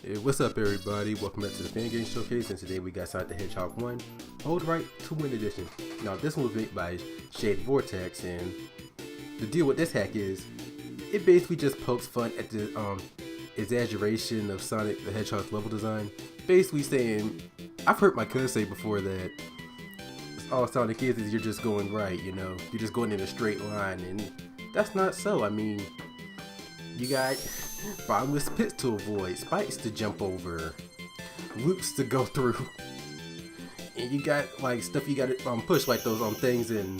Hey, what's up, everybody? Welcome back to the Fangame Showcase, and today we got Sonic the Hedgehog 1 Hold Right to Win Edition. Now, this one was made by ShadeVortex, and the deal with this hack is it basically just pokes fun at the exaggeration of Sonic the Hedgehog's level design. Basically saying, I've heard my cousin say before that all Sonic is you're just going right, you know, you're just going in a straight line, and that's not so. I mean, you got bottomless pits to avoid, spikes to jump over, loops to go through, and you got like stuff you got to push, like those things in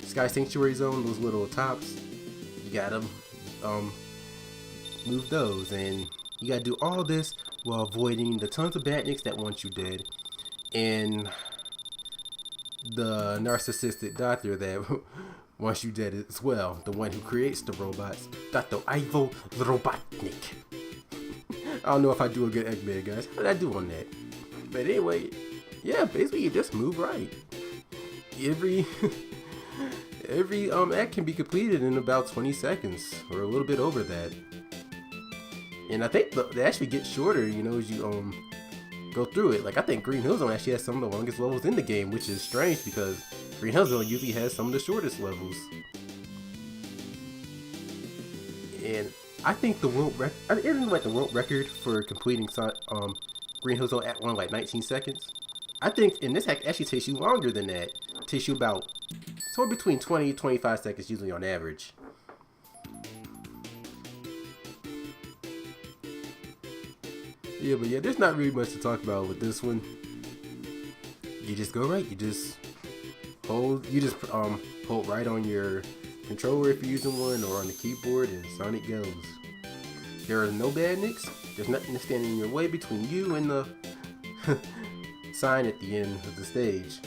Sky Sanctuary Zone, those little tops. You gotta move those, and you gotta do all this while avoiding the tons of badniks that want you dead, and the narcissistic doctor that wants you dead as well, the one who creates the robots, Dr. Ivo Robotnik. I don't know if I do a good Eggman, guys. How did I do on that? But anyway, yeah, basically you just move right. Every act can be completed in about 20 seconds, or a little bit over that. And I think they actually get shorter, you know, as you go through it. Like, I think Green Hill Zone actually has some of the longest levels in the game, which is strange because Green Hill Zone usually has some of the shortest levels. And I think the world record, isn't like the world record for completing Green Hill Zone at like 19 seconds. I think in this hack it actually takes you longer than that. It takes you about somewhere between 20 and 25 seconds usually on average. Yeah, but yeah, there's not really much to talk about with this one. You just go right. You just hold right on your controller if you're using one, or on the keyboard, and Sonic goes. There are no badniks. There's nothing to stand in your way between you and the sign at the end of the stage.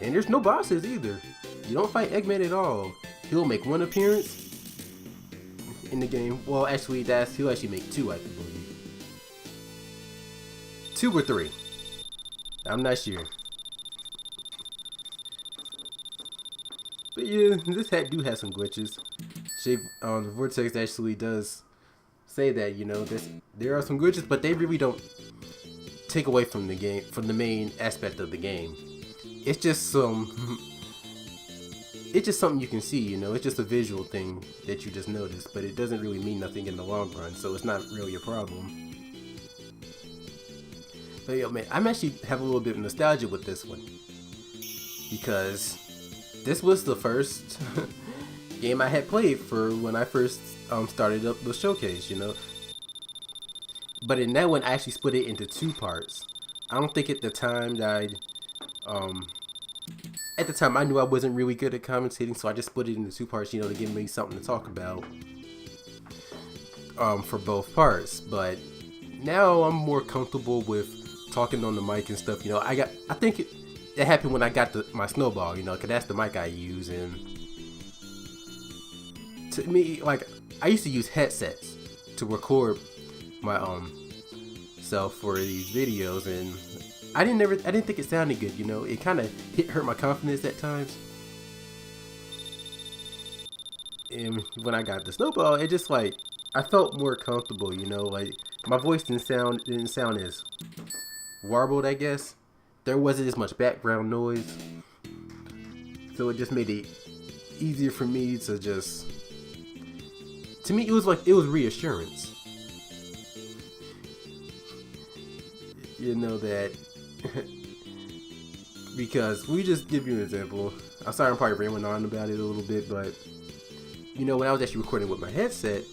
And there's no bosses either. You don't fight Eggman at all. He'll make one appearance in the game. Well, actually, he'll actually make two, I believe. 2 or 3. I'm not sure. But yeah, this hack do have some glitches. The Vortex actually does say that, you know, there are some glitches, but they really don't take away from the game, from the main aspect of the game. It's just it's just something you can see, you know. It's just a visual thing that you just notice, but it doesn't really mean nothing in the long run, so it's not really a problem. But yo, man, I'm actually have a little bit of nostalgia with this one, because this was the first game I had played for when I first started up the showcase, you know. But in that one, I actually split it into 2 parts. I don't think at the time that at the time I knew I wasn't really good at commentating, so I just split it into 2 parts, you know, to give me something to talk about for both parts. But now I'm more comfortable with talking on the mic and stuff, you know. I think it happened when I got my snowball, you know, because that's the mic I use. And to me, like, I used to use headsets to record my self for these videos, and I didn't think it sounded good, you know. It kind of hurt my confidence at times. And when I got the snowball, it just like I felt more comfortable, you know. Like, my voice didn't sound as warbled, I guess. There wasn't as much background noise, so it just made it easier for me to just. To me, it was reassurance. You know that. Because we just give you an example. I'm sorry, I'm probably rambling on about it a little bit, but you know, when I was actually recording with my headset,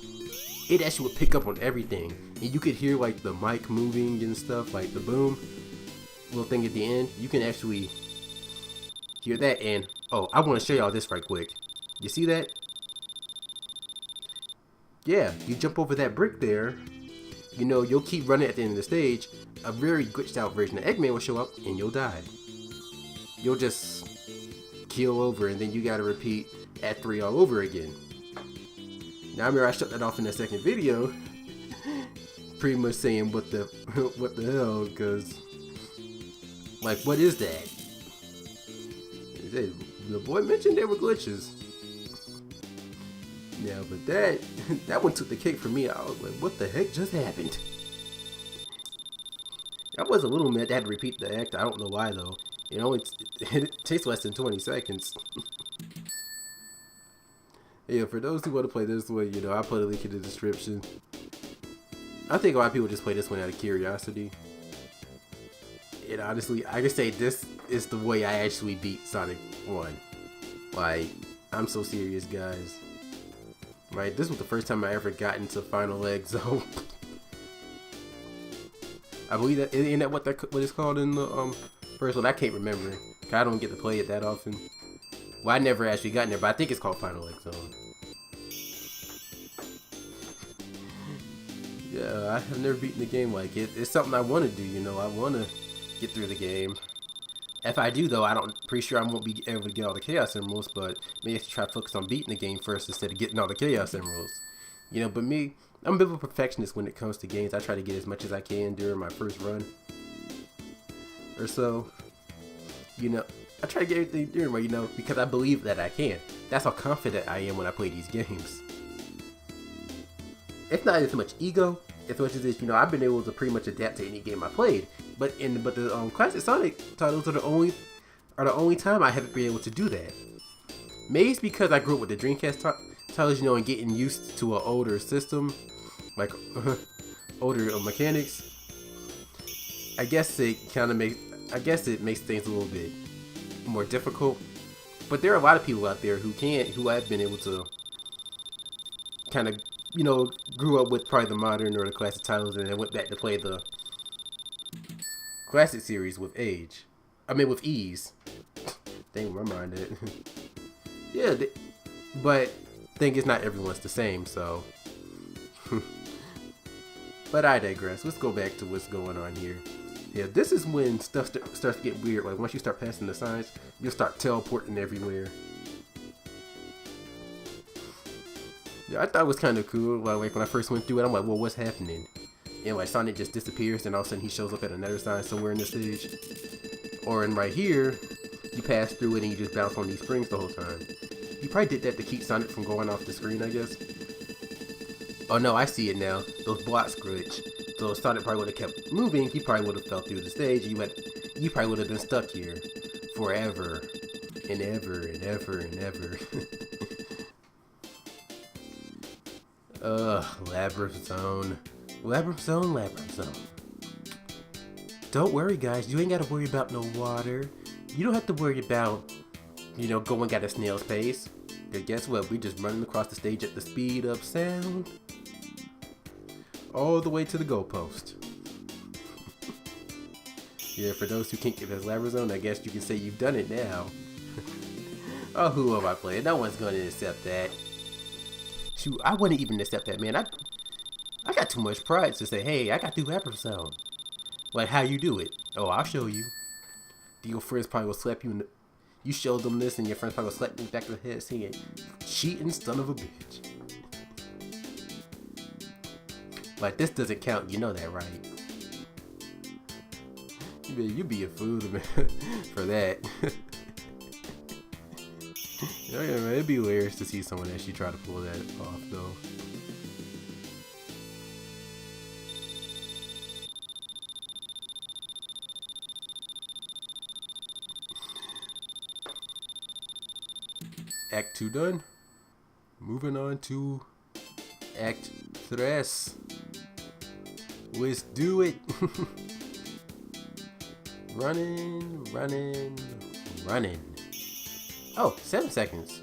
it actually would pick up on everything, and you could hear like the mic moving and stuff, like the boom little thing at the end. You can actually hear that. And oh, I want to show y'all this right quick. You see that? Yeah, you jump over that brick there, you know, you'll keep running at the end of the stage. A very glitched out version of Eggman will show up and you'll die. You'll just keel over, and then you gotta repeat Act 3 all over again. Now I remember I shut that off in the second video, pretty much saying what the hell, because like, what is that? The boy mentioned there were glitches. Yeah, but that one took the cake for me. I was like, what the heck just happened? I was a little mad they had to repeat the act. I don't know why though. You know, it takes less than 20 seconds. Yeah, for those who want to play this one, you know, I'll put a link in the description. I think a lot of people just play this one out of curiosity. And honestly, I can say this is the way I actually beat Sonic 1. Like, I'm so serious, guys. Right, this was the first time I ever got into Final Egg Zone. I believe that isn't that what it's called in the first one? I can't remember. I don't get to play it that often. Well, I never actually got in there, but I think it's called Final Egg Zone. Yeah, I have never beaten the game like it. It's something I want to do, you know. I want to get through the game. If I do, though, pretty sure I won't be able to get all the Chaos Emeralds, but maybe I should try to focus on beating the game first instead of getting all the Chaos Emeralds. You know, but me, I'm a bit of a perfectionist when it comes to games. I try to get as much as I can during my first run or so. You know, I try to get everything during my, you know, because I believe that I can. That's how confident I am when I play these games. It's not as much ego as much as it's, you know, I've been able to pretty much adapt to any game I played. But the classic Sonic titles are the only time I haven't been able to do that. Maybe it's because I grew up with the Dreamcast titles, you know, and getting used to an older system, like older mechanics. I guess it makes things a little bit more difficult. But there are a lot of people out there who have been able to kind of, you know, grew up with probably the modern or the classic titles and then went back to play the classic series with ease. Dang, my mind it. Yeah, but thing is, not everyone's the same, so. But I digress. Let's go back to what's going on here. Yeah, this is when stuff starts to get weird. Like, once you start passing the signs, you'll start teleporting everywhere. Yeah, I thought it was kind of cool. Like when I first went through it, I'm like, well, what's happening? And like Sonic just disappears, and all of a sudden he shows up at another sign somewhere in the stage. Or in right here, you pass through it and you just bounce on these springs the whole time. You probably did that to keep Sonic from going off the screen, I guess. Oh no, I see it now. Those blocks glitch. So if Sonic probably would have kept moving, he probably would have fell through the stage. You probably would have been stuck here forever and ever and ever and ever. Labyrinth Zone. Labyrinth Zone. Don't worry, guys. You ain't got to worry about no water. You don't have to worry about, you know, going at a snail's pace. Because guess what? We just running across the stage at the speed of sound. All the way to the goalpost. Yeah, for those who can't get this Labyrinth Zone, I guess you can say you've done it now. Oh, who am I playing? No one's going to accept that. Shoot, I wouldn't even accept that, man. I got too much pride to say, hey, I got the Labyrinth Zone. Like, how you do it? Oh, I'll show you. Your friends probably will slap you in the... You show them this and your friends probably will slap you back in the head saying, cheating son of a bitch. Like, this doesn't count, you know that, right? You be a fool, man, for that. Oh, yeah, man, it'd be hilarious to see someone actually try to pull that off, though. Act 2 done. Moving on to Act 3. Let's do it. Running. Oh, 7 seconds.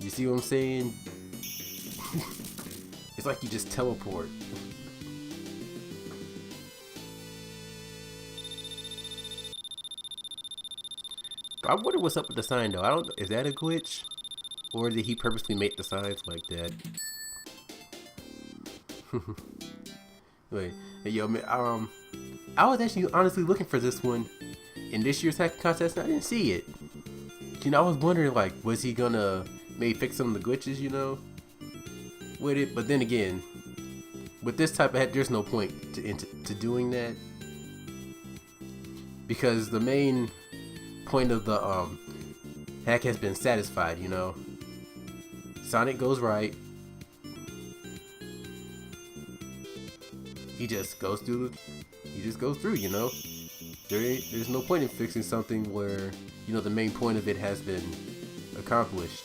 You see what I'm saying? It's like you just teleport. I wonder what's up with the sign though. I don't. Is that a glitch, or did he purposely make the signs like that? Wait, hey, yo, man. I was actually honestly looking for this one in this year's hacking contest, and I didn't see it. You know, I was wondering like, was he gonna maybe fix some of the glitches, you know, with it? But then again, with this type of hack, there's no point to doing that because the main point of the hack has been satisfied, you know. Sonic goes right. he just goes through. He just goes through. You know, there's no point in fixing something where the main point of it has been accomplished.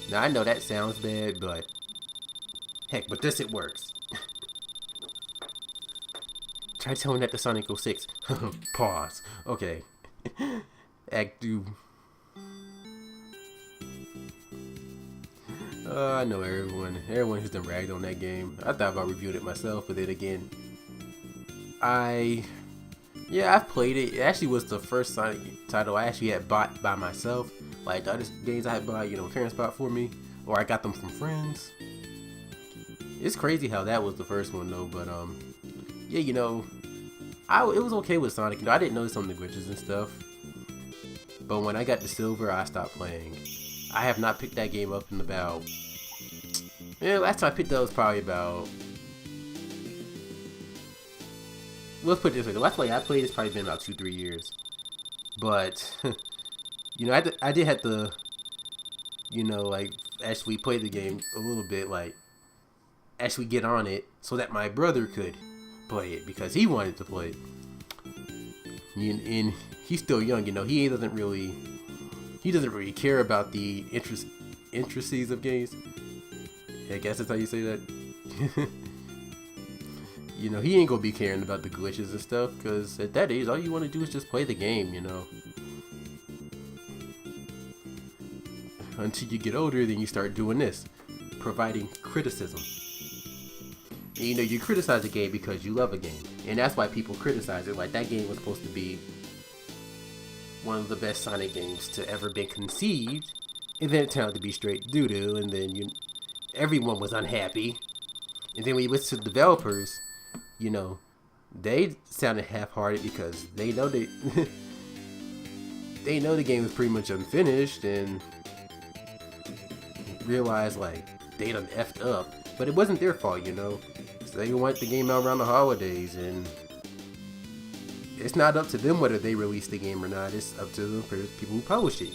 Now I know that sounds bad, but heck, but this it works. Try telling that to Sonic 06. Pause. Okay. Act 2. I know everyone who's done ragged on that game. I thought about reviewing it myself, but then again, I've played it. It actually was the first Sonic title I actually had bought by myself. Like the other games I had bought, parents bought for me, or I got them from friends. It's crazy how that was the first one though, but yeah, it was okay with Sonic. I didn't notice some of the glitches and stuff, but when I got to Silver, I stopped playing. I have not picked that game up in about. Last time I picked up was probably about. Let's put it this way: the last play I played has probably been about 2-3 years. But I did have to, like actually play the game a little bit, like actually get on it so that my brother could play it because he wanted to play it. And he's still young, he doesn't really care about the intricacies of games. I guess that's how you say that. He ain't gonna be caring about the glitches and stuff because at that age all you want to do is just play the game, Until you get older, then you start doing this, providing criticism. And, you criticize a game because you love a game, and that's why people criticize it. Like that game was supposed to be one of the best Sonic games to ever been conceived, and then it turned out to be straight doo-doo, and then everyone was unhappy. And then when you listen to the developers, they sounded half-hearted because they know they know the game was pretty much unfinished and realized like they done effed up, but it wasn't their fault, So they want the game out around the holidays, and it's not up to them whether they release the game or not. It's up to the people who publish it,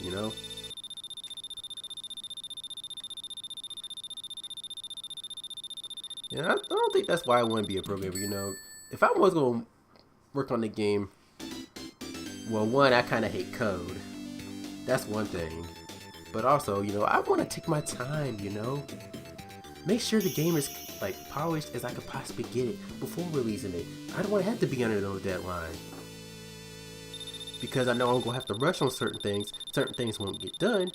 And I don't think that's why I want to be a programmer, If I was going to work on the game, well, one, I kind of hate code. That's one thing. But also, I want to take my time, Make sure the game is like polished as I could possibly get it before releasing it. I don't want to have to be under those deadlines. Because I know I'm going to have to rush on certain things won't get done.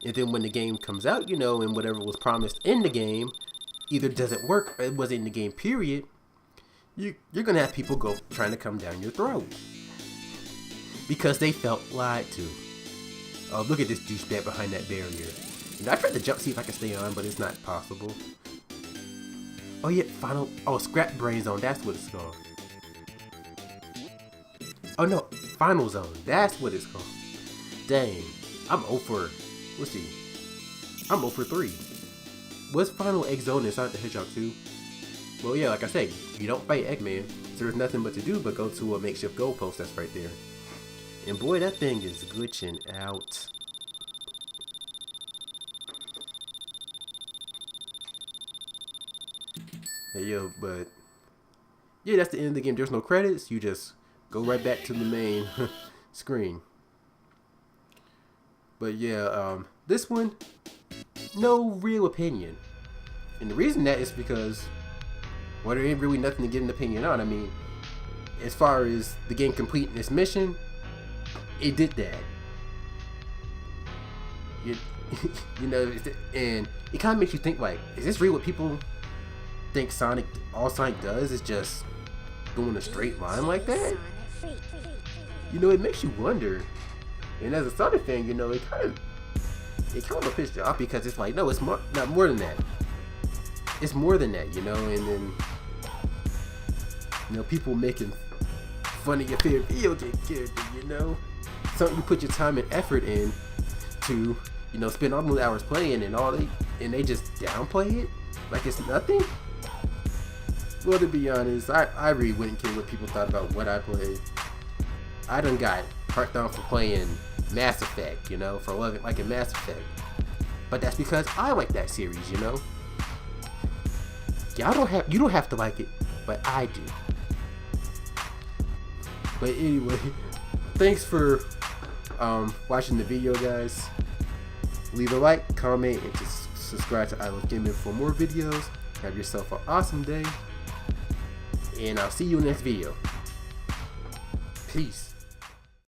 And then when the game comes out, and whatever was promised in the game either doesn't work or it wasn't in the game, period, you're going to have people trying to come down your throat. Because they felt lied to. Oh, look at this douchebag behind that barrier. I tried to jump, see if I can stay on, but it's not possible. Oh yeah, Scrap Brain Zone, that's what it's called. Oh no, Final Zone, that's what it's called. Dang, I'm 0 for, let's see. I'm 0 for 3. What's Final Egg Zone in Sonic the Hedgehog 2? Well yeah, like I say, you don't fight Eggman, so there's nothing but to do but go to a makeshift goalpost that's right there. And boy, that thing is glitching out. Hey yo, but yeah, that's the end of the game. There's no credits. You just go right back to the main screen. But yeah, this one, no real opinion. And the reason that is because, well, there ain't really nothing to get an opinion on. I mean, as far as the game completing its mission, it did that. And it kind of makes you think like, is this really what people think all Sonic does is just go in a straight line like that? It makes you wonder. And as a Sonic fan, it kind of pissed you off because it's like, no, it's not more than that. It's more than that, and then, people making fun of your favorite video game character, something you put your time and effort in to, spend all those hours playing and they just downplay it like it's nothing. Well, to be honest, I really wouldn't care what people thought about what I played. I done got marked down for playing Mass Effect, for loving like a Mass Effect. But that's because I like that series, You don't have to like it. but I do. But anyway, thanks for watching the video, guys. Leave a like, comment, and just subscribe to Untitled Gaming for more videos. Have yourself an awesome day, and I'll see you in the next video. Peace.